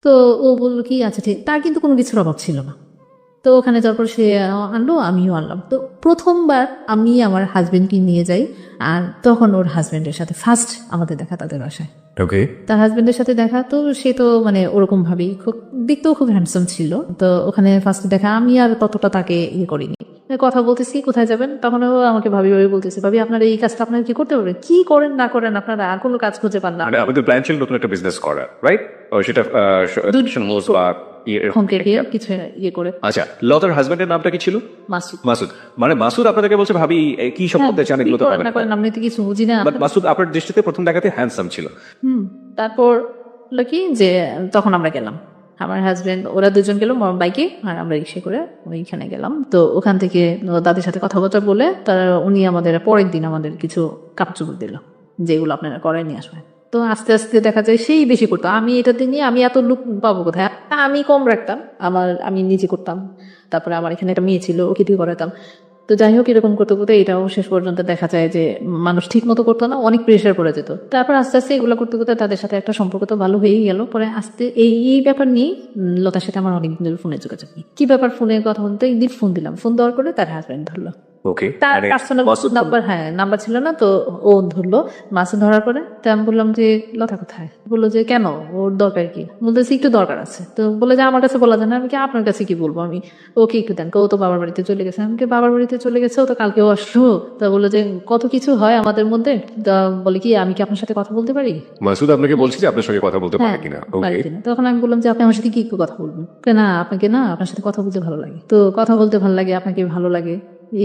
তো ও বললো কি আচ্ছা ঠিক, তার কিন্তু কোনো কিছুর অভাব ছিল না। তো ওখানে যাওয়ার পর সে আনলো, আমিও আনলাম। তো প্রথমবার আমি আমার হাজবেন্ডকে নিয়ে যাই, আর তখন ওর হাজবেন্ডের সাথে ফার্স্ট আমাদের দেখা তাদের বাসায়। ওকে, তার হাজবেন্ডের সাথে দেখা, তো সে তো মানে ওরকম ভাবেই খুব, দেখতেও খুব হ্যান্ডসাম ছিল। তো ওখানে ফার্স্ট দেখা, আমি আর ততটা তাকে ইয়ে করিনি। কথা বলতেছি কোথায় যাবেন, তখন ও আমাকে ভাবি ভাবি বলতেছে, ভাবি আপনার এই কাজটা আপনার কি করতে পারবেন, কি করেন না করেন আপনারা আর কোনো কাজ খুঁজে পান না। মানে আমাদের প্ল্যান ছিল নতুন একটা বিজনেস করা, রাইট? সেটা হোস বা হোম কেয়ার কিছু ইয়ে করে। আচ্ছা, লতার হাজবেন্ডের নামটা কি ছিল? মাসুদ। মাসুদ। মানে মাসুদ আপনাদেরকে বলছে ভাবি কি সব করতে চান, এগুলো তো পাবেন না করেন, আপনি তো কিছু বুঝি না। বাট মাসুদ আপনার দৃষ্টিতে প্রথম দেখাতে হ্যান্ডসাম ছিল। তারপর হলো কি যে তখন আমরা গেলাম, আমার হাজবেন্ড ওরা দুজন গেল বাইকে, আর আমরা রিক্সা করে ওইখানে গেলাম। তো ওখান থেকে দাদির সাথে কথাবার্তা বলে তারা, উনি আমাদের পরের দিন আমাদের কিছু কাপড় চোপড় দিল, যেগুলো আপনারা করেনি আসবে। তো আস্তে আস্তে দেখা যায় সেই বেশি করতো, আমি এটা নিয়ে আমি এত লুক পাবো কোথায়, আমি কম রাখতাম, আমি নিজে করতাম। তারপরে আমার এখানে একটা মেয়ে ছিল, ওকে দিয়ে করাতাম। তো যাই হোক, এরকম করতে করতে এটাও শেষ পর্যন্ত দেখা যায় যে মানুষ ঠিক মতো করতো না, অনেক প্রেশার পড়ে যেত। তারপর আস্তে আস্তে এগুলো করতে করতে তাদের সাথে একটা সম্পর্ক তো ভালো হয়েই গেল। পরে আস্তে এই ব্যাপার নিয়ে লতার সাথে আমার অনেকদিন ধরে ফোনে যোগাযোগ নেই। কি ব্যাপার, ফোনে কথা বলতে একদিন ফোন দিলাম, ফোন দেওয়ার পরে তার হাজব্যান্ড ধরলো। ওকে, তার পার্সোনাল নাম্বার, হ্যাঁ নাম্বার ছিল না, তো ও ধরলো। মাসুদ ধরার পরে তো আমি বললাম যে লতা কোথায়, বললো যে কেন, ওর দরকার কি, বলতেছি একটু দরকার আছে। তো বলে যে আমার কাছে বলা যায় না, আমি কি আপনার কাছে কি বলবো, আমি ওকে একটু দেন, ও তো বাবার বাড়িতে চলে গেছে। আমাকে বাবার বাড়িতে চলে গেছে, ও তো কালকেও আসলো। তা বললো যে কত কিছু হয় আমাদের মধ্যে, তা বলে কি আমি কি আপনার সাথে কথা বলতে পারি। মাসুদ আপনাকে বলছি যে আপনার সঙ্গে কথা বলতে পারে কিনা। পারি ওকে, কিনা। তখন আমি বললাম যে আপনি আমার সাথে কি একটু কথা বলবেন, না আপনাকে না, আপনার সাথে কথা বলতে ভালো লাগে, তো কথা বলতে ভালো লাগে, আপনাকে ভালো লাগে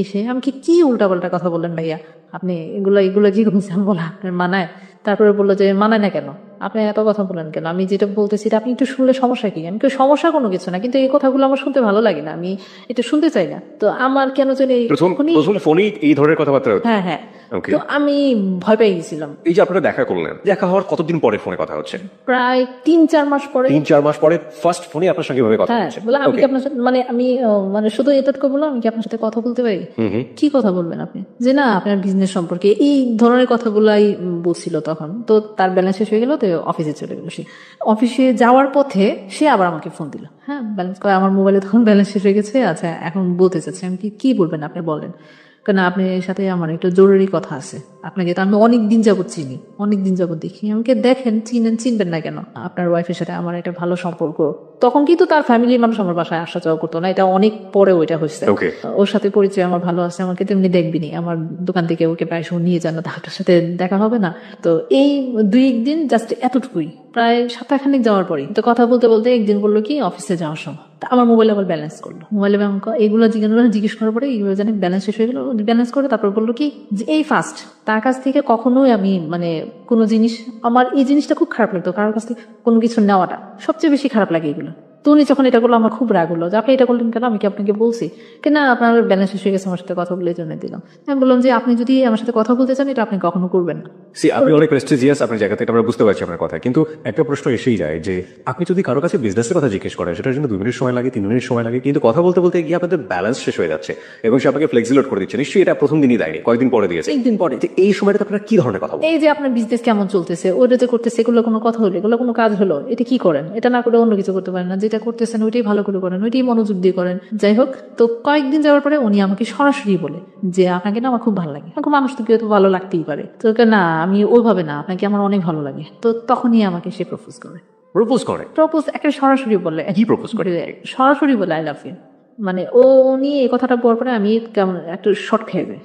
এসে। আমি কি উল্টাপাল্টা কথা বললেন ভাইয়া, আপনি এগুলো এগুলো কি করছেন বলা আপনার মানায়। তারপরে বললো যে মানায় না কেন, আপনি এত কথা বলেন কেন, আমি যেটা বলতেছি এটা আপনি একটু শুনলে সমস্যা কি। আমি সমস্যা কোনো কিছু না, কিন্তু এই কথাগুলো আমার শুনতে ভালো লাগে না, আমি এটা শুনতে চাই না। তো আমার কেন যেন প্রথম ফোনেই এই ধরনের কথাবার্তা হতো? হ্যাঁ হ্যাঁ। ওকে, তো আমি ভয় পেয়ে গেছিলাম। এই যে আপনারা দেখা করলেন, দেখা হওয়ার কতদিন পরে ফোনে কথা হচ্ছে? প্রায় 3-4 মাস পরে। 3-4 মাস পরে ফার্স্ট ফোনে আপনার সঙ্গে ভাবে কথা হ্যাঁ হচ্ছে? বলে আমি কি আপনার সাথে, মানে আমি মানে শুধু এতটুকু বললাম, আমি কি আপনার সাথে কথা বলতে পারি। কি কথা বলবেন আপনি, যে না আপনার বিজনেস সম্পর্কে এই ধরনের কথাগুলাই বলছিল তখন। তো তার ব্যালেন্স শেষ হয়ে গেল, তো অফিসে চলে গেল। সে অফিসে যাওয়ার পথে সে আবার আমাকে ফোন দিল, হ্যাঁ ব্যালেন্স করে, আমার মোবাইলে তখন ব্যালেন্স শেষ হয়ে গেছে। আচ্ছা এখন বলতে চাচ্ছি, আমি কি বলবেন আপনি বলেন, কেন আপনার সাথে আমার একটা জরুরি কথা আছে। আপনাকে তো আমি অনেক দিন যাবত চিনি, অনেক দিন যাবত দেখি, আমাকে দেখেন চিনবেন না কেন, আপনার ওয়াইফের সাথে আমার একটা ভালো সম্পর্ক। তখন কিন্তু তার ফ্যামিলির মানুষ আমার বাসায় আসা যাওয়া করতো না, এটা অনেক পরে ওইটা হয়েছে। ওর সাথে পরিচয় আমার ভালো আছে, আমাকে তেমনি দেখবিনি, আমার দোকান থেকে ওকে প্রায় সময় নিয়ে যান, তার সাথে দেখা হবে না। তো এই 2 দিন জাস্ট এতটুকুই, প্রায় সপ্তাহখানেক যাওয়ার পরই তো কথা বলতে বলতে একদিন বললো কি অফিসে যাওয়ার সময় আমার মোবাইলে আবার ব্যালেন্স করলো, মোবাইলে এগুলো জিজ্ঞেস করার পরে এগুলো জানি ব্যালেন্স শেষ হয়ে গেলো, ব্যালেন্স করে তারপর বললো কি যে এই ফার্স্ট তার কাছ থেকে কখনোই আমি মানে কোনো জিনিস, আমার এই জিনিসটা খুব খারাপ লাগতো, কারোর কাছ থেকে কোনো কিছু নেওয়াটা সবচেয়ে বেশি খারাপ লাগে এগুলো। তো উনি যখন এটা করলো আমার খুব রাগ হলো, যে আপনি এটা করলেন কেন, আমি কি আপনাকে বলছি কি না, আপনার ব্যালেন্স শেষ হয়ে গেছে, আমার সাথে কথা বলে জন্য দিলাম। আমি বললাম যে আপনি যদি আমার সাথে কথা বলতে চান এটা আপনি কখনো করবেন না। আপনি অনেক প্রেস্টিজিয়াস আপনার জায়গা থেকে, আমরা বুঝতে পারছি আপনার কথা, কিন্তু একটা প্রশ্ন এসেই যায় যে আপনি যদি কারো কাছে বিজনেসের কথা জিজ্ঞেস করেন, সেটার জন্য 2 মিনিট সময় লাগে, 3 মিনিট সময় লাগে, কিন্তু কথা বলতে বলতে গিয়ে আপনাদের ব্যালেন্স শেষ হয়ে যাচ্ছে এবং সে আপনাকে ফ্লেক্সিলোড করে দিচ্ছে। নিশ্চয়ই এটা প্রথম দিনই দেয়নি, কয়েকদিন পরে দিয়েছে। একদিন পরে। এই সময়টা আপনারা কি ধরনের কথা বলেন? এই যে আপনার বিজনেস কেমন চলতেছে, ওটা যে করতেছে, এগুলো কোনো কথা হলো, এগুলো কোনো কাজ হলো, এটা কি করেন, এটা না করে অন্য কিছু করতে পারেন না, যেটা করতেছেন ওইটাই ভালো করে করেন, ওইটাই মনোযোগ দিয়ে করেন। যাই হোক, তো কয়েকদিন যাওয়ার পরে উনি আমাকে সরাসরি বলে যে আপনাকে না আমার খুব ভালো লাগে। এখন মানুষ তো কেউ তো ভালো লাগতেই পারে, তো না আমি ওইভাবে না, আপনাকে আমার অনেক ভালো লাগে। তো তখনই আমাকে সে প্রপোজ করে। প্রপোজ একটা সরাসরি বলে, কি প্রপোজ করে? সরাসরি বলে আই লাভ ইউ। মানে উনি এই কথাটা বলার পরে আমি কেমন একটু শর্ট খেয়ে যাই,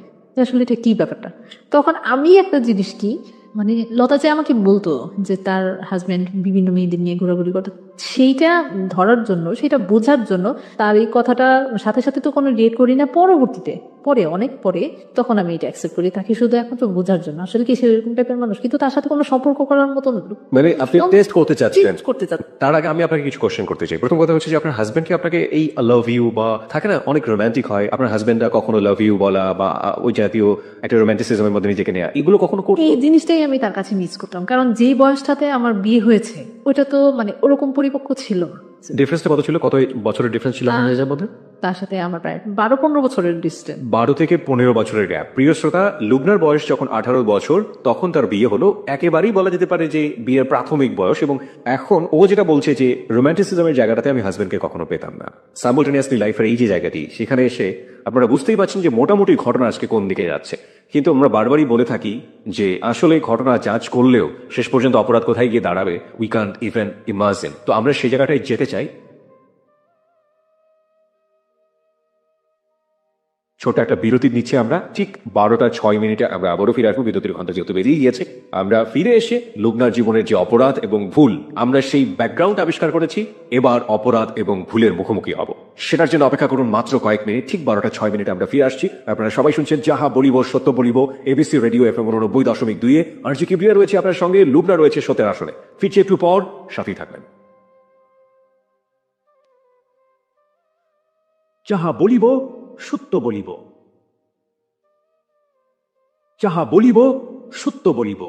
আসলে এটা কি ব্যাপারটা। তখন আমি একটা জিনিস কি, মানে লতা যে আমাকে বলতো যে তার হাজবেন্ড বিভিন্ন মেয়েদের নিয়ে ঘোরাঘুরি করতো, সেইটা ধরার জন্য, সেটা বোঝার জন্য তার এই কথাটা সাথে সাথে তো কোনো রিয়েক্ট করি না, পরবর্তীতে পরে অনেক পরে তখন আমি এটা অ্যাকসেপ্ট করি, তাকে শুধু একমাত্র বোঝার জন্য, আসলে কি সে এরকম টাইপের মানুষ, কিন্তু তার সাথে কোনো সম্পর্ক করার মতন। মানে আপনি টেস্ট করতে চাচ্ছেন? করতে চাচ্ছেন। তার আগে আমি আপনাকে কিছু কোশ্চেন করতে চাই। প্রথম কথা হচ্ছে যে আপনার হাজবেন্ড কি আপনাকে এই লাভ ইউ বা থাকে না অনেক রোমান্টিক হয়, আপনার হাজবেন্ডরা কখনো লাভ ইউ বলা বা ওই জাতীয় একটা রোমান্টিসিজমের মধ্যে নিজেকে নেওয়া, এগুলো কখনো করতে? এই জিনিসটাই আমি তার কাছে মিস করতাম, কারণ যে বয়সটাতে আমার বিয়ে হয়েছে ওইটা তো মানে ওরকম পরিপক্ক ছিল না। ডিফারেন্সটা কত ছিল, কত বছরের ডিফারেন্স ছিল আপনাদের মধ্যে? তার সাথে আমার প্রায় 12-15 বছরের ডিস্টেন্স। 12 থেকে 15 বছরের গ্যাপ। প্রিয় শ্রোতা, লুবনার বয়স যখন 18 বছর তখন তার বিয়ে হলো, একেবারেই বলা যেতে পারে যে বিয়ের প্রাথমিক বয়স। এবং এখন ও যেটা বলছে যে রোম্যান্টিসিজমের জায়গাটাতে আমি হাজবেন্ডকে কখনো পেতাম না। সাইমultaneously লাইফের এই যে জায়গাটি, সেখানে এসে আপনারা বুঝতেই পারছেন যে মোটামুটি ঘটনা আজকে কোন দিকে যাচ্ছে। কিন্তু আমরা বারবারই বলে থাকি যে আসলে ঘটনা জাজ করলেও শেষ পর্যন্ত অপরাধ কোথায় গিয়ে দাঁড়াবে উই কান্ট ইভেন ইমাজিন। তো আমরা সেই জায়গাটায় যেতে চাই। ছোট একটা বিরতি নিচ্ছে আমরা, ঠিক 12:06 আমরা আবারও ফিরে আসবো। বিরতির ঘন্টা যেহেতু বেরিয়ে গিয়েছে, আমরা ফিরে এসে লুবনার জীবনের যে অপরাধ এবং ভুল, আমরা সেই ব্যাকগ্রাউন্ড আবিষ্কার করেছি। এবার অপরাধ এবং ভুলের মুখোমুখি হব, সেটার জন্য অপেক্ষা করুন মাত্র কয়েক মিনিট। ঠিক 12:06 আমরা ফিরে আসছি। আপনারা সবাই শুনছেন যাহা বলিব সত্য বলিব, এবিসি রেডিও FM 90.2-এ। আরজি কিবরিয়া রয়েছে আপনার সঙ্গে, লুবনা রয়েছে সত্যের আসনে। ফিরছে একটু পর, সাথেই থাকবেন। যাহা বলিব সত্য বলিব, যাহা বলিব সত্য বলিব।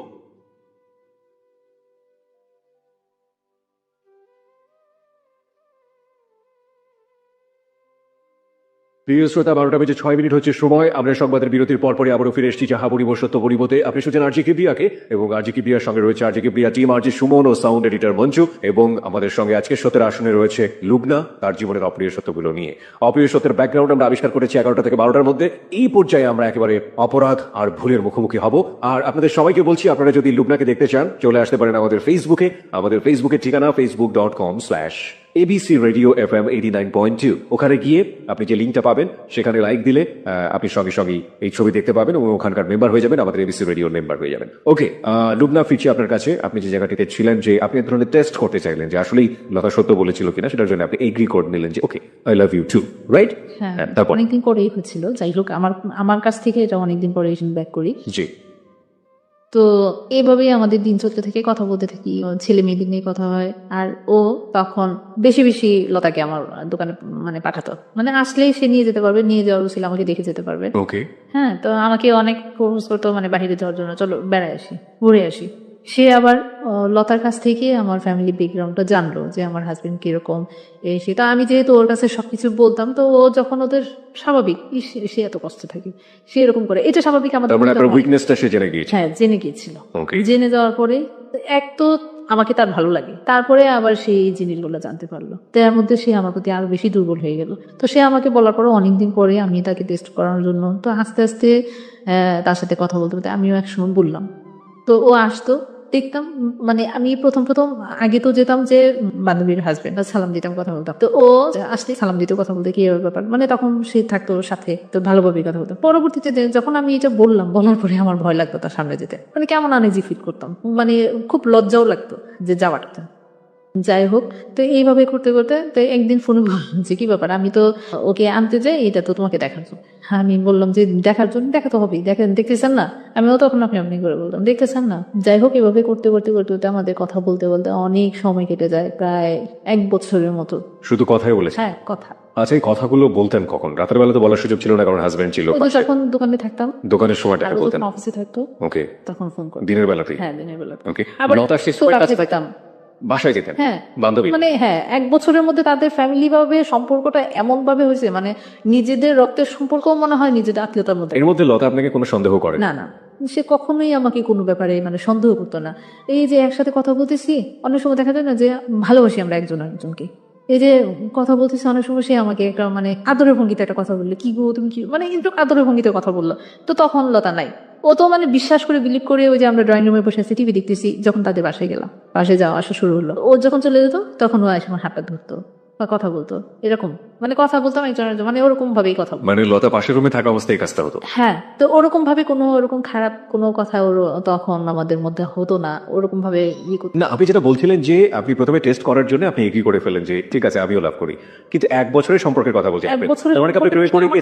প্রিয় শ্রোতা, 12:06 হচ্ছে সময়। আমরা সংবাদের বিরতির পরপরই আবারও ফিরে এসেছি যাহা বলিব সত্য বলিবতে। আপনি শুনছেন আরজি কিবরিয়াকে, এবং আরজি কিবরিয়ার সঙ্গে রয়েছে আরজি কিবরিয়া টিম, আরজি সুমন ও সাউন্ড এডিটর মঞ্জু। এবং আমাদের সঙ্গে আজকে সত্যের আসনে রয়েছে লুবনা, তার জীবনের অপ্রিয় সত্যগুলো নিয়ে। অপ্রিয় সত্যের ব্যাকগ্রাউন্ড আমরা আবিষ্কার করেছি 11টা থেকে 12টার মধ্যে। এই পর্যায়ে আমরা একেবারে অপরাধ আর ভুলের মুখোমুখি হব। আর আপনাদের সবাইকে বলছি, আপনারা যদি লুবনাকে দেখতে চান, চলে আসতে পারেন আমাদের ফেসবুকে। আমাদের ফেসবুকের ঠিকানা facebook.com/ABC Radio FM 89.2। ওখানে গিয়ে আপনি যে লিঙ্কটা পাবেন, সেখানে লাইক দিলে আপনি সঙ্গে সঙ্গে এই ছবি দেখতে পাবেন এবং ওখানকার মেম্বার হয়ে যাবেন, আমাদের এবিসি রেডিওর মেম্বার হয়ে যাবেন। ওকে লুবনা, ফিরছি আপনার কাছে। আপনি যে জায়গাটিতে ছিলেন, যে আপনি এক ধরনের টেস্ট করতে চাইলেন যে আসলেই লতা সত্য বলেছিল কিনা, সেটার জন্য আপনি এগ্রি করে নিলেন যে okay I love you too, right? হ্যাঁ, তারপর অনেকদিন পরেই হয়েছিল। যাই হোক, আমার কাছ থেকে এটা অনেকদিন পরে ব্যাক করি। জি। তো এইভাবেই আমাদের দিন চলতে থেকে, কথা বলতে থাকি, ছেলে মেয়েদের নিয়ে কথা হয়। আর ও তখন বেশি বেশি লতাকে আমার দোকানে মানে পাঠাতো, মানে আসলেই সে নিয়ে যেতে পারবে, নিয়ে যাওয়ার ছিল আমাকে দেখে যেতে পারবে। ওকে। হ্যাঁ, তো আমাকে অনেক ফোর্স করতো মানে বাইরে যাওয়ার জন্য, চলো বেড়ায় আসি, ঘুরে আসি। সে আবার লতার কাছ থেকে আমার ফ্যামিলি ব্যাকগ্রাউন্ডটা জানলো যে আমার হাজবেন্ড কিরকম, সেটা আমি যেহেতু ওর কাছে সবকিছু বলতাম, তো ও যখন ওদের স্বাভাবিক সে এত কষ্ট থাকে, সে এরকম করে, এটা স্বাভাবিক আমাদের। উইকনেসটা সে জেনে গিয়েছে। হ্যাঁ, জেনে গিয়েছিল। জেনে যাওয়ার পরে এক তো আমাকে তার ভালো লাগে, তারপরে আবার সেই জিনিসগুলো জানতে পারলো, তার মধ্যে সে আমার প্রতি আরো বেশি দুর্বল হয়ে গেল। তো সে আমাকে বলার পরে অনেকদিন পরে আমি তাকে টেস্ট করানোর জন্য, তো আস্তে আস্তে তার সাথে কথা বলতে বলতে আমিও একসময় বললাম। তো ও আসতো, দেখতাম, মানে আমি প্রথম আগে তো যেতাম যে বান্ধবীর হাজবেন্ড, সালাম দিতাম, কথা বলতাম। তো ও আসলে সালাম দিতে, কথা বলতে কি ব্যাপার, মানে তখন সে থাকতো সাথে, তো ভালোভাবে কথা বলতাম। পরবর্তীতে যখন আমি এটা বললাম, বলার পরে আমার ভয় লাগতো তার সামনে যেতে, মানে কেমন আনইজি ফিল করতাম, মানে খুব লজ্জাও লাগতো যে যাওয়াটা। যাই হোক, তো এইভাবে করতে করতে তো একদিন ফোনে বললাম যে কি ব্যাপার, আমি তো ওকে আনতে যাই, এটা তো তোমাকে দেখার জন্য। আমি বললাম যে দেখার জন্য, দেখা তো হবেই, দেখতেছেন না? আমিও তখন আপনি করে বলতাম, দেখতেছেন না? যাই হোক, এভাবে করতে করতে করতে করতে আমাদের কথা বলতে বলতে অনেক সময় কেটে যায়, প্রায় 1 বছরের মতো। শুধু কথাই বলেছে? হ্যাঁ, কথা। আচ্ছা, এই কথাগুলো বলতেন কখন? রাতের বেলা তো বলার সুযোগ ছিল না, কারণ হাজবেন্ড ছিল। যখন দোকানে থাকতাম, দোকানের সময়টা বলতেন? অফিসে থাকতো। ওকে, তখন ফোন করতাম দিনের বেলাতেই? হ্যাঁ, দিনের বেলা। ওকে, আবার নটা শেষ করে কাছে পাইতাম, বাসায় যেতেন? হ্যাঁ, বান্ধবী মানে হ্যাঁ, 1 বছরের মধ্যে তাদের ফ্যামিলি ভাবে সম্পর্কটা এমন ভাবে হয়েছে, মানে নিজেদের রক্তের সম্পর্ক মনে হয় নিজেদের আত্মীয়তার মধ্যে। এর মধ্যে লতা আপনাকে কোনো সন্দেহ করে না? না, সে কখনোই আমাকে কোনো ব্যাপারে মানে সন্দেহ করতো না। এই যে একসাথে কথা বলতেছি, অনেক সময় দেখা যায় না যে ভালোবাসি আমরা একজন আরেকজনকে, এই যে কথা বলতেছি, অনেক সময় সে আমাকে একটা মানে আদরের ভঙ্গিতে একটা কথা বললো, কি গো তুমি কি, মানে একটু আদরের ভঙ্গিতে কথা বললো। তো তখন লতা নাই, ও তো মানে বিশ্বাস করে বিলিভ করে, ওই যে আমরা ড্রয়িং রুমে বসে আছি, টিভি দেখতেছি, যখন তাদের বাসায় গেলাম, বাসায় যাওয়া আসা শুরু হলো, ও যখন চলে যেত তখন ও এসে আমার হাতটা ধরতো বা কথা বলতো, এরকম মানে কথা বলতাম একজনের, মানে ওরকম ভাবেই কথা বলতো। মানে লতা পাশের রুমে থাকা অবস্থায় এই কাজটা হতো? হ্যাঁ, তো ওরকম ভাবে কোনো ওরকম খারাপ কোনো কথা ওর তখন আমাদের মধ্যে হতো না, ওরকম ভাবে করতো না। আপনি যেটা বলছিলেন যে আপনি প্রথমে টেস্ট করার জন্য আপনি এগ্রি করে ফেলেন যে ঠিক আছে আমিও লাভ করি, কিন্তু 1 বছরের সম্পর্কের কথা বলছেন? 1 বছরের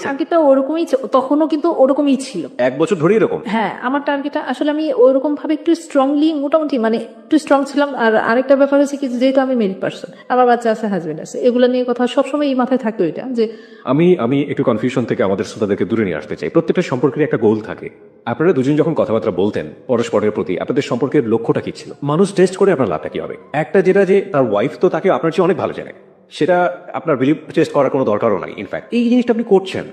টার্গেটটা ওরকমই, তখনও কিন্তু ওরকমই ছিল। 1 বছর ধরে এরকম? হ্যাঁ, আমার টার্গেটটা আসলে আমি ওরকম ভাবে একটু স্ট্রংলি, মোটামুটি মানে একটু স্ট্রং ছিলাম। আর আরেকটা ব্যাপার হচ্ছে কি, যেহেতু আমি মেরিড পার্সন, আমার বাচ্চা আছে, হাজবেন্ড আছে, এগুলো নিয়ে কথা সবসময় এই মাথায় থাকতো, এটা যে আমি একটু কনফিউশন থেকে আমাদের শ্রোতাদেরকে দূরে নিয়ে আসতে চাই। প্রত্যেকটা সম্পর্কের একটা গোল থাকে। আপনারা দুজন যখন কথাবার্তা বলতেন পরস্পরের প্রতি, আপনাদের সম্পর্কের লক্ষ্যটা কি ছিল? মানুষ টেস্ট করে আপনার লাভটা কি হবে? একটা যেটা যে তার ওয়াইফ তো তাকে আপনার চেয়ে অনেক ভালো জানে, সেটা আপনার বিলিভ টেস্ট করার কোনো দরকারও নাই। ইনফ্যাক্ট এই জিনিসটা আপনি করছেন,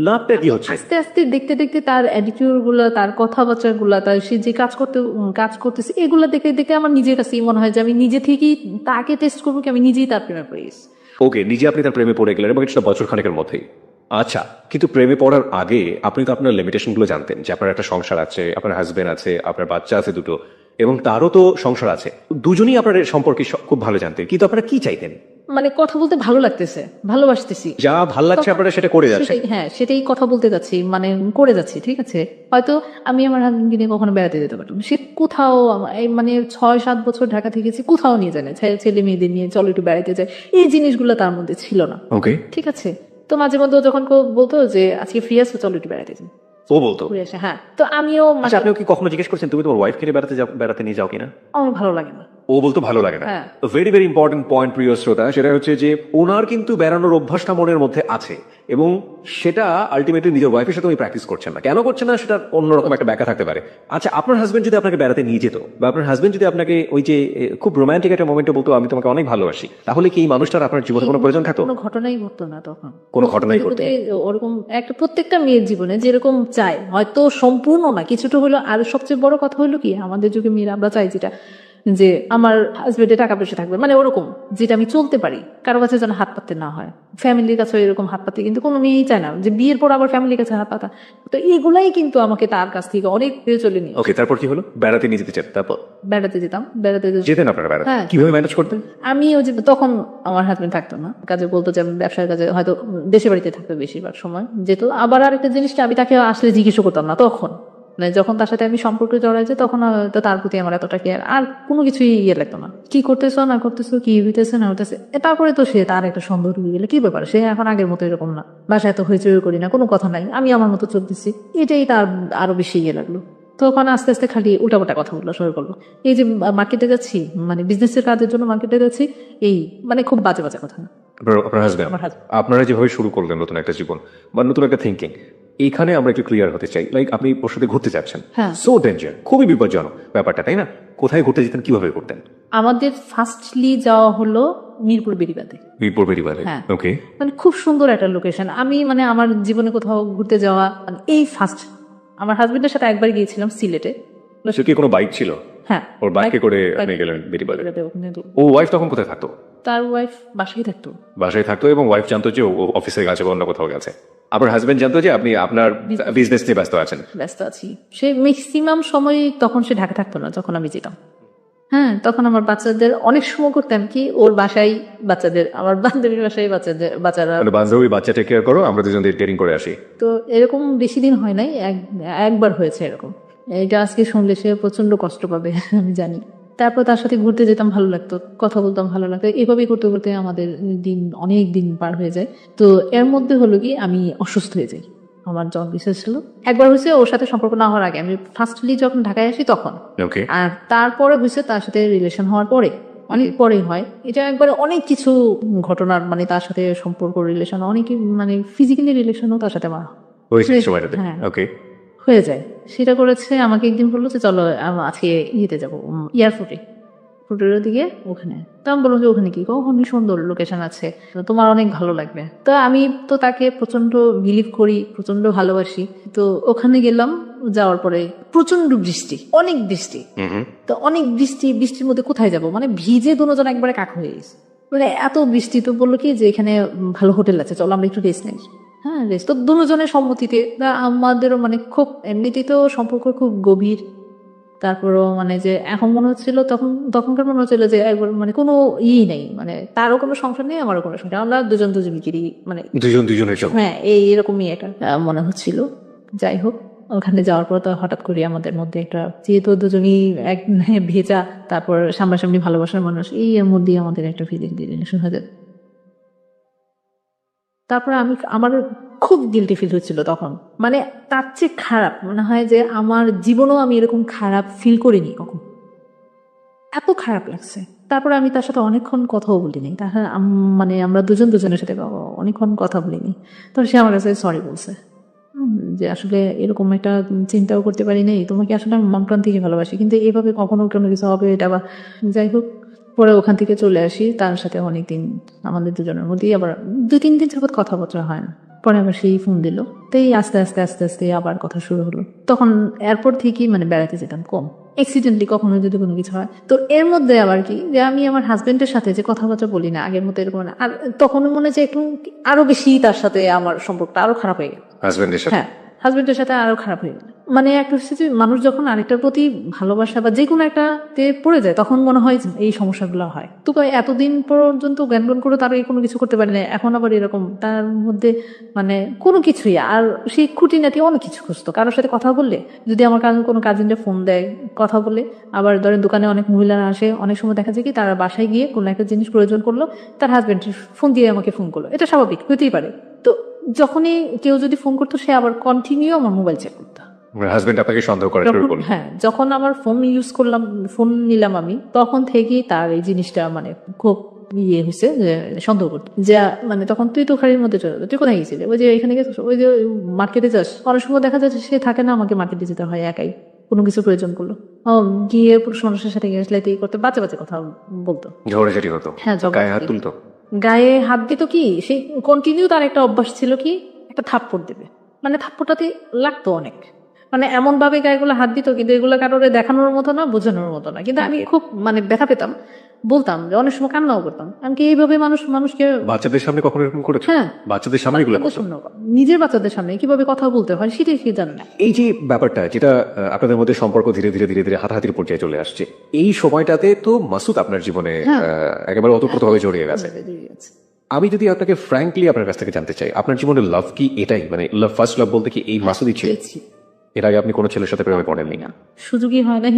লাভটা কি হচ্ছে? আস্তে আস্তে দেখতে দেখতে তার অ্যাটিটিউড গুলা, তার কথাবার্তা গুলা, তার সে যে কাজ করতেছে, এগুলা দেখে দেখে আমার নিজের কাছেই মনে হয় যে আমি নিজে থেকেই তাকে টেস্ট করবো কি আমি নিজেই তার প্রেমে পড়ে গেছি। ওকে, নিজে আপনি তার প্রেমে পড়ে গেলেন এবং এটা বছর খানেকের মধ্যেই। আচ্ছা, কিন্তু প্রেমে পড়ার আগে আপনি তো আপনার লিমিটেশন গুলো জানতেন যে আপনার একটা সংসার আছে, আপনার হাজবেন্ড আছে, আপনার বাচ্চা আছে দুটো, এবং তারও তো সংসার আছে। দুজনেই আপনার সম্পর্কে খুব ভালো জানতেন, কিন্তু আপনারা কি চাইতেন? মানে কথা বলতে ভালো লাগতেছে, ভালোবাসতেছি, যা ভালো লাগছে আপনারা সেটা করে যাচ্ছেন। হ্যাঁ সেটাই কথা বলতে যাচ্ছি, মানে করে যাচ্ছি। ঠিক আছে, হয়তো আমি আমার হাজবেন্ডকে নিয়ে কখনো বেড়াতে যেতে পারতাম, সে কোথাও এই মানে 6-7 বছর ঢাকা থেকেছি, কোথাও নিয়ে যায় না, ছেলে মেয়েদের নিয়ে চলো একটু বেড়াতে যায়, এই জিনিসগুলো তার মধ্যে ছিল না। ওকে, ঠিক আছে, তো মাঝে মধ্যে যখন কেউ বলতো যে আজকে ফ্রি আছো চলো একটু বেড়াতে যাই, ও বলতো। ঘুরে আসে। হ্যাঁ, তো আমিও আচ্ছা, আপনিও কি কখনো জিজ্ঞেস করছেন তুমি তোমার ওয়াইফকে নিয়ে বেড়াতে নিয়ে যাও কিনা? আমার ভালো লাগে না। ও বলতো ভালো লাগে না। হ্যাঁ। ভেরি ভেরি ইম্পর্টেন্ট পয়েন্ট প্রিয় শ্রোতা, সেটা হচ্ছে যে ওনার কিন্তু বেড়ানোর অভ্যাসটা মনের মধ্যে আছে এবং সেটা আলটিমেটলি নিজের ওয়াইফের সাথে উনি প্র্যাকটিস করছেন না। কেন করছেন না সেটা অন্যরকম একটা ব্যাখ্যা থাকতে পারে। আচ্ছা, আপনার হাজবেন্ড যদি আপনাকে বেড়াতে নিয়ে যেত, বা আপনার হাজবেন্ড যদি আপনাকে ওই যে খুব রোমান্টিক একটা মোমেন্টে বলতো আমি তোমাকে অনেক ভালোবাসি, তাহলে কি এই মানুষটার আপনার জীবনে কোনো প্রয়োজন থাকতো? কোনো ঘটনাই ঘটতো না তখন, কোনো ঘটনাই ঘটতো না। ওরকম একটা প্রত্যেকটা মেয়ের জীবনে যেরকম চায়, হয়তো সম্পূর্ণ না, কিছুটা হলো। আর সবচেয়ে বড় কথা হলো কি, আমাদের যুগে মেয়েরা আমরা চাই যেটা, যে আমার হাজবেন্ডের টাকা পয়সা থাকবে, মানে ওরকম যেটা আমি চলতে পারি, কারো কাছে যেন হাত পাততে না হয়, ফ্যামিলির কাছে এরকম হাত পাতে কিন্তু কোনো মেয়েই চায় না যে বিয়ের পর আবার ফ্যামিলির কাছে হাত পাতা। তো এগুলাই কিন্তু আমাকে তার কাছ থেকে অনেক দূরে চলে নিয়ে। ওকে, তারপর কি হলো? বেড়াতে নিয়ে যেতে চান, তারপর বেড়াতে যেতাম, যেতেন আপনারা বেড়াতে? হ্যাঁ। কিভাবে ম্যানেজ করতেন? আমি ওই যে তখন আমার হাজবেন্ড থাকতো না, কাজে বলতো যে আমি ব্যবসার কাজে, হয়তো দেশে বাড়িতে থাকতো বেশিরভাগ সময় যেত। আবার আরেকটা জিনিসটা আমি তাকে আসলে জিজ্ঞেস করতাম না তখন, মানে যখন তার সাথে আমি সম্পর্কে জড়াইছি তখন হয়তো তার প্রতি আমার এতটা কেয়ার আর কোনো কিছুই ইয়ে লাগতো না। কি করতেছো না করতেছো, কি হইতেছে না হইতেছে, তারপরে তো সে তার একটা সন্দেহ ঢুকে গেলে কি ব্যাপার, সে এখন আগের মতো এরকম না, বাসায় তো হইচই করি না, কোনো কথা নাই, আমি আমার মতো চলতেছি, এটাই তার আরো বেশি ইয়ে লাগলো। তো ওখানে আস্তে আস্তে খালি উল্টাপাল্টা কথা বললো, শুরু করলো। এই যে মার্কেটে যাচ্ছি, মানে বিজনেসের কাজের জন্য মার্কেটে যাচ্ছি, এই মানে খুব বাজে বাজে কথা। আপনার হাজবেন্ড, আমার husband। আপনারা যেভাবে শুরু করলেন নতুন একটা জীবন বা নতুন একটা থিঙ্কিং, এখানে আমরা একটু ক্লিয়ার হতে চাই। লাইক আপনি ওর সাথে ঘুরতে যাচ্ছেন, হ্যাঁ। সো ডেঞ্জার, খুবই বিপজ্জনক ব্যাপারটা, তাই না? কোথায় ঘুরতে যেতেন, কিভাবে ঘুরতেন? আমাদের ফার্স্টলি যাওয়া হলো মিরপুর বেড়িবাঁধে। মিরপুর বেরিবারে। হ্যাঁ। ওকে, মানে খুব সুন্দর একটা লোকেশন। আমি মানে আমার জীবনে কোথাও ঘুরতে যাওয়া মানে এই ফার্স্ট। আমার হাজবেন্ডের সাথে একবার গিয়েছিলাম সিলেটে। সে কি কোনো বাইক ছিল? হ্যাঁ, ওর বাইকে করে আপনি বাইকে গেলেন বেরিবারে? ওখানে তো ও ওয়াইফ তখন কোথায় থাকতো? তার ওয়াইফ বাসায় থাকতো। বাসায় থাকতো এবং ওয়াইফ জানতো যে ও অফিসে গেছে বা অন্য কোথাও গেছে। আপনার হাজবেন্ড জানতো যে আপনি আপনার বিজনেস নিয়ে ব্যস্ত আছেন। ব্যস্ত আছি। সে ম্যাক্সিমাম সময় তখন সে ঢাকা থাকতো না যখন আমি যেতাম। হ্যাঁ, তখন আমার বাচ্চাদের অনেক সময় করতাম কি, ওর বাসায় বাচ্চাদের, আমার বান্ধবীর বাসায় বাচ্চারা, মানে বান্ধবী বাচ্চা টেক কেয়ার করো, আমরা দুজন ডেটিং করে আসি। তো এরকম বেশি দিন হয় নাই, একবার হয়েছে এরকম। এটা আজকে শুনলে সে প্রচন্ড কষ্ট পাবে আমি জানি। তারপর তার সাথে ঘুরতে যেতাম, ভালো লাগতো, কথা বলতাম, ভালো লাগতো। এভাবেই করতে করতে আমাদের অনেক দিন পার হয়ে যায়। তো এর মধ্যে হলো কি, আমি অসুস্থ হয়ে যাই, আমার জন্ডিস ছিল। একবার হয়েছে ওর সাথে সম্পর্ক না হওয়ার আগে, আমি ফার্স্টলি যখন ঢাকায় আসি তখন। ওকে, আর তারপরে হয়েছে তার সাথে রিলেশন হওয়ার পরে, অনেক পরে হয় এটা। একবারে অনেক কিছু ঘটনার মানে তার সাথে সম্পর্ক, রিলেশন, অনেক মানে ফিজিক্যালি রিলেশনও তার সাথে আমার ওই সময়টাতে। হ্যাঁ। ওকে, হয়ে যায়। সেটা করেছে, আমাকে একদিন বললো যে চলো আজকে ইয়েতে যাবো, এয়ারপোর্টে, ফুটের দিকে ওখানে। তো আমি বললাম যে ওখানে কি, ওখানে সুন্দর লোকেশন আছে, তো তোমার অনেক ভালো লাগবে। তো আমি তো তাকে প্রচন্ড বিলিভ করি, প্রচন্ড ভালোবাসি। তো ওখানে গেলাম, যাওয়ার পরে প্রচন্ড বৃষ্টি, অনেক বৃষ্টি। তো অনেক বৃষ্টির মধ্যে কোথায় যাব, মানে ভিজে দুজন একবারে কাক হয়ে গেছে, মানে এত বৃষ্টি। তো বললো কি যে এখানে ভালো হোটেল আছে, চলো আমরা একটু রেস্ট নেই। হ্যাঁ, রেস্ট তো দুজনের সম্মতিতে। আমাদেরও মানে খুব এমনিতেই তো সম্পর্ক খুব গভীর। তারপরও মানে যে এখন মনে হচ্ছিল, তখনকার মনে হচ্ছিল যে একবার মানে কোনো নেই, মানে তারও কোনো সংসার নেই, আমারও কোনো সংসার, আমরা দুজনকেই মানে দুজনের জন্য। হ্যাঁ, এরকমই একটা মনে হচ্ছিল। যাই হোক, ওখানে যাওয়ার পর তো হঠাৎ করে আমাদের মধ্যে একটা, যেহেতু দুজনই এক ভেজা, তারপর সামনাসামনি ভালোবাসার মানুষ, এর মধ্যেই আমাদের একটা ফিজিক্যাল রিলেশন হয়ে যায়। তারপর আমার খুব গিল্টি ফিল হচ্ছিল তখন, মানে তার চেয়ে খারাপ মনে হয় যে আমার জীবনেও আমি এরকম খারাপ ফিল করিনি কখন, এত খারাপ লাগছে। তারপর আমি তার সাথে অনেকক্ষণ কথাও বলিনি, মানে আমরা দুজনের সাথে অনেকক্ষণ কথা বলিনি। তখন সে আমার কাছে সরি বলছে, যে আসলে এরকম একটা চিন্তাও করতে পারি নাই, তোমাকে আসলে আমি মন প্রাণ থেকে ভালোবাসি, কিন্তু এভাবে কখনো কোনো কিছু হবে এটা বা। যাই হোক, পরে ওখান থেকে চলে আসি, তার সাথে অনেকদিন আমাদের দুজনের মধ্যেই আবার 2-3 দিন যাবত কথাবার্তা হয় না। পরে আবার সেই ফোন দিল, তো এই আস্তে আস্তে আস্তে আস্তে আবার কথা শুরু হলো। তখন এয়ারপোর্ট থেকেই মানে বেড়াতে যেতাম কম, অ্যাক্সিডেন্টলি কখনো যদি কোনো কিছু হয়। তো এর মধ্যে আবার কি যে আমি আমার হাজবেন্ডের সাথে যে কথাবার্তা বলি না আগের মতো এরকম না, আর তখন মনে হচ্ছে একটু আরো বেশি তার সাথে আমার সম্পর্কটা আরো খারাপ হয়ে গেল। হাজবেন্ডের সাথে? হ্যাঁ, হাজবেন্ডের সাথে আরো খারাপ হয়ে গেল। মানে একটা হচ্ছে যে মানুষ যখন আরেকটার প্রতি ভালোবাসা বা যে কোনো একটাতে পড়ে যায় তখন মনে হয় যে এই সমস্যাগুলো হয়। তো এতদিন পর্যন্ত জ্ঞান করে তার কোনো কিছু করতে পারি না, এখন আবার এরকম তার মধ্যে মানে কোনো কিছুই। আর সেই খুঁটিনাটি অনেক কিছু খুঁজতো, কারোর সাথে কথা বললে যদি আমার কোনো কাজিনরা ফোন দেয় কথা বলে, আবার ধরেন দোকানে অনেক মহিলারা আসে, অনেক সময় দেখা যায় কি তারা বাসায় গিয়ে কোনো একটা জিনিস প্রয়োজন করলো, তার হাজবেন্ড ফোন দিয়ে আমাকে ফোন করলো, এটা স্বাভাবিক হতেই পারে। তো যখনই কেউ যদি ফোন করতো সে আবার কন্টিনিউ আমার মোবাইল চেক করতো। হাজবেন্ড আপনাকে সন্দেহ করা শুরু করলো? হ্যাঁ, যখন আমার ফোন ইউজ করলাম, ফোন নিলাম আমি, তখন থেকেই তার এই জিনিসটা মানে খুব ইয়ে হয়েছে যে সন্দেহ করতো যে মানে তখন তুই তো খাড়ির মধ্যে চলে, তুই কোথায় গেছিলি, ওই যে এখানে গেছিস, ওই যে মার্কেটে যাস। অনেক সময় দেখা যাচ্ছে সে থাকে না, আমাকে মার্কেটে যেতে হয় একাই কোনো কিছু প্রয়োজন করলো, গিয়ে পুরুষ মানুষের সাথে গেছলে এই করতে বাচ্চা বাচ্চা কথা বলতো, ঝগড়াঝাটি হতো, হ্যাঁ গায়ে হাত তুলতো, গায়ে হাত দিত। কি সেই কন্টিনিউ তার একটা অভ্যাস ছিল কি একটা থাপ্পড় দেবে, মানে থাপ্পড়টাতে লাগতো অনেক, মানে এমন ভাবে গায়েগুলো হাত দিত কিন্তু এগুলো কারোর দেখানোর মতো না, বোঝানোর মতো না, কিন্তু আমি খুব মানে ব্যথা পেতাম, বলতাম যে অনেক সময় কান্নাও করতাম। আমি কি এইভাবে মানুষকে বাচ্চাদের সামনে কখনো এরকম করেছো? হ্যাঁ, বাচ্চাদের সামনে এগুলো করছো? নিজের বাচ্চাদের সামনে কিভাবে কথা বলতে হয় সেটাই কি জানে না। এই যে ব্যাপারটা যেটা আপনাদের মধ্যে সম্পর্ক ধীরে ধীরে ধীরে ধীরে হাতাহাতির পর্যায়ে চলে আসছে, এই সময়টাতে তো মাসুদ আপনার জীবনে একেবারে অতপ্রতভাবে জড়িয়ে গেছে। আমি যদি আপনাকে ফ্র্যাঙ্কলি আপনার কাছ থেকে জানতে চাই, আপনার জীবনে লাভ কি এটাই, মানে লাভ ফার্স্ট লাভ বলতে কি এই মাসুদই ছিল? এর আগে আপনি কোনো ছেলের সাথে প্রেমে পড়েননি? না, সুযোগই হয় না।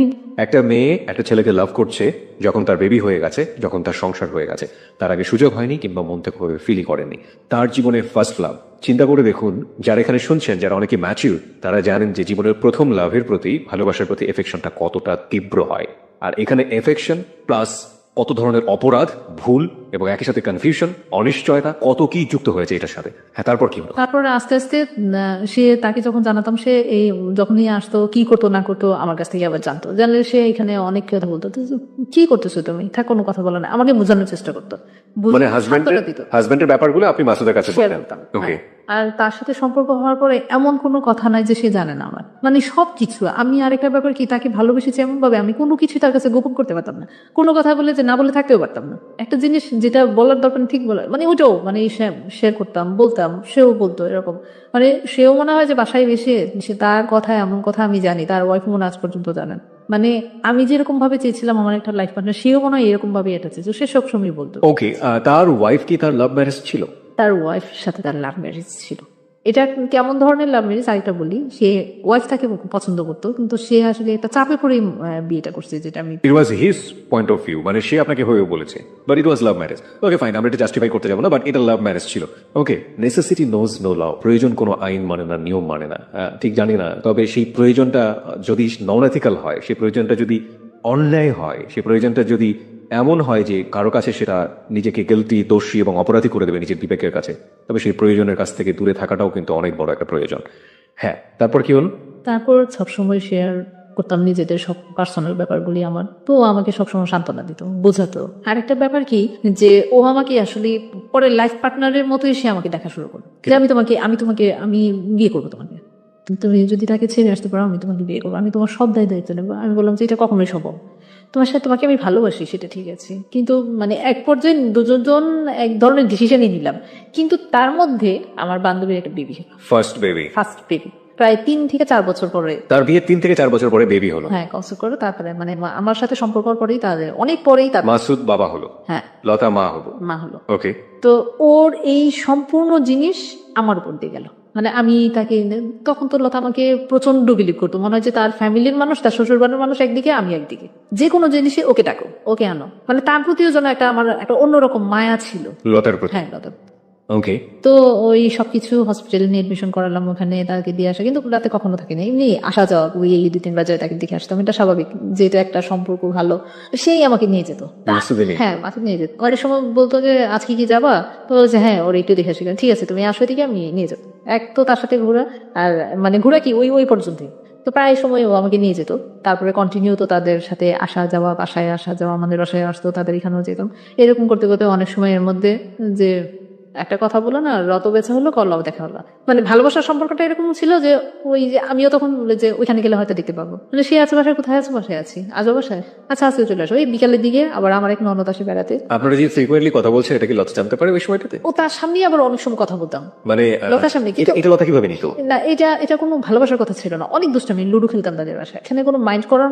একটা মেয়ে একটা ছেলেকে লাভ করছে যখন তার বেবি হয়ে গেছে, যখন তার সংসার হয়ে গেছে, তার আগে সুযোগ হয়নি কিংবা মন থেকে ফিলই করেনি। তার জীবনে ফার্স্ট লাভ, চিন্তা করে দেখুন, যারা এখানে শুনছেন যারা অনেকে ম্যাচিউর, তারা জানেন যে জীবনের প্রথম লাভের প্রতি, ভালোবাসার প্রতি এফেকশনটা কতটা তীব্র হয়। আর এখানে এফেকশন প্লাস কত ধরনের অপরাধ, ভুল এবং একই সাথে কনফিউশন, অনিশ্চয়তা, কত কি যুক্ত হয়েছে এটার সাথে। হ্যাঁ, তারপর কি হলো? তারপরে আস্তে আস্তে সে তাকে যখন জানাতাম, সে এই যখনই আসতো কি করতো না করতো আমার কাছ থেকে আবার জানতো, জানলে সে এখানে অনেক কথা বলতো, কি করতেছো তুমি, থাক কোনো কথা বলো না, আমাকে বোঝানোর চেষ্টা করতো। মানে হাজবেন্ডের ব্যাপারগুলো আপনি মাসুদের কাছে বলতেন? ওকে। আর তার সাথে সম্পর্ক হওয়ার পরে এমন কোনো কথা নাই যে সে জানে না আমার, মানে সবকিছু। আমি আরেকটা ব্যাপার কি, তাকে ভালোবেসেছি এমন ভাবে আমি কোনো কিছু তার কাছে গোপন করতে পারতাম না, কোনো কথা বলে যে না বলে থাকতেও পারতাম না। একটা জিনিস যেটা বলার দরকার ঠিক বলা, মানে ওটাও মানে শেয়ার করতাম, বলতাম, সেও বলতো এরকম। মানে সেও মনে হয় যে বাসায় বেশি সে তার কথা এমন কথা আমি জানি, তার ওয়াইফ মনে আজ পর্যন্ত জানেন। মানে আমি যেরকম ভাবে চেয়েছিলাম আমার একটা লাইফ পার্টনার, সেও মনে হয় এরকম ভাবে এটা চেয়েছে, সে সবসময় বলতো। ওকে, তার ওয়াইফ কি তার লাভ ম্যারেজ ছিল? তার ওয়াইফের সাথে তার লাভ ম্যারেজ ছিল। এটা কেমন ধরনের লাভ ম্যারেজ আরেকটা বলি, সে ওয়াইফ তাকে পছন্দ করতো কিন্তু সে আসলে একটা চাপে পড়ে বিয়েটা করছে, যেটা আমি it was his point of view, মানে সে আপনাকে হয়ে বলেছে, but it was love marriage. Okay fine, আমরা এটা জাস্টিফাই করতে যাবো না, বাট এটা লাভ ম্যারেজ ছিল। ওকে, নেসেসিটি নোজ নো ল, প্রয়োজন কোনো আইন মানে না, নিয়ম মানে না, ঠিক জানি না, তবে সেই প্রয়োজনটা যদি নন এথিক্যাল হয়, সেই প্রয়োজনটা যদি অন্যায় হয়, সেই প্রয়োজনটা যদি এমন হয় যে কারো কাছে সেটা নিজেকে গিলটি, দোষী এবং অপরাধী করে দেবে নিজের বিবেকের কাছে, তবে সেই প্রয়োজনের কাছ থেকে দূরে থাকাটাও কিন্তু অনেক বড় একটা প্রয়োজন। হ্যাঁ, তারপর কি হল? তারপর সবসময় শেয়ার করতাম নিজেদের সব পার্সোনাল ব্যাপারগুলি আমার, তো আমাকে সবসময় সান্ত্বনা দিত, বোঝাতো। আরেকটা ব্যাপার কি যে ও আমাকে আসলে পরে লাইফ পার্টনারের মতোই সে আমাকে দেখা শুরু করলো, যে আমি বিয়ে করবো তোমাকে, তুমি যদি তাকে ছেড়ে আসতে পারো আমি তোমাকে বিয়ে করবো, আমি তোমার সব দায়িত্ব নেবো। আমি বললাম যে এটা কখনোই সম্ভব, তোমাকে আমি ভালোবাসি সেটা ঠিক আছে, কিন্তু মানে এক পর্যায়ে দুজন এক ধরনের ডিসিশনই নিলাম, কিন্তু তার মধ্যে আমার বান্ধবীর একটা বেবি হলো, ফার্স্ট বেবি প্রায় 3 থেকে 4 বছর পরে। তার বিয়ে 3 থেকে 4 বছর পরে বেবি হলো? হ্যাঁ, কনসেপ্ট করে তারপরে মানে আমার সাথে সম্পর্ক পরেই তাদের অনেক পরেই তার মাসুদ বাবা হলো, হ্যাঁ, লতা মা হলো। ওকে, তো ওর এই সম্পূর্ণ জিনিস আমার উপর দিয়ে গেল। মানে আমি তাকে তখন তো লতা আমাকে প্রচন্ড বিলিভ করতো, মনে হয় যে তার ফ্যামিলির মানুষ, তার শ্বশুর বাড়ির মানুষ একদিকে, আমি একদিকে, যে কোনো জিনিসে ওকে ডাকো, ওকে আনো, মানে তার প্রতিও যেন আমার একটা অন্যরকম মায়া ছিল লতার প্রতি। হ্যাঁ, লতার। ওকে, তো ওই সবকিছু হসপিটালে নিয়ে এডমিশন করালাম, ওখানে তাকে দিয়ে আসা, কিন্তু রাতে কখনো থাকে না, এমনি আসা যাওয়া, ওই 2-3 বাজারে তাকে দেখে আসতাম, এটা স্বাভাবিক, যেটা একটা সম্পর্ক ভালো, সেই আমাকে নিয়ে যেত। হ্যাঁ, মাসুদ নিয়ে যেত। অনেক সময় বলতো যে আজকে কি যাবা, তো বলছে হ্যাঁ, ওর একটু দেখে আসি, ঠিক আছে তুমি আসো, এদিকে আমি নিয়ে যাবো। এক তো তার সাথে ঘোরা, আর মানে ঘোরা কি ওই পর্যন্তই, তো প্রায় সময় ও আমাকে নিয়ে যেত, তারপরে কন্টিনিউ তো তাদের সাথে আসা যাওয়া, বাসায় আসা যাওয়া, আমাদের বাসায় আসতো, তাদের এখানেও যেতাম। এরকম করতে করতে অনেক সময়ের মধ্যে যে একটা কথা বলো না, রত বেচা হলো কল্লাও দেখা হলো, মানে ভালোবাসার সম্পর্কটা এরকম ছিল যে ওই যে আমিও তখন বলে যে ওইখানে গেলে হয়তো দেখতে পাবো, মানে সে আছে বাসায়, কোথায় আছে, বাসায় আছি, আজও বাসায়, আচ্ছা আজকে চলে আসো। এই বিকালের দিকে আবার আমার এক ননদ আসে বেড়াতে, আপনারা যে ফ্রিকোয়েন্টলি কথা বলছেন এটা কি লতা জানতে পারে ওই সময়টাতে? ও তার সামনেই আবার অনেক সময় কথা বলতাম, মানে লতার সামনে। এটা লতা কিভাবে নিত? না, এটা এটা কোনো ভালোবাসার কথা ছিল না, অনেক দুষ্টামি, লুডো খেলতাম তাদের বাসায়, এখানে কোনো মাইন্ড করার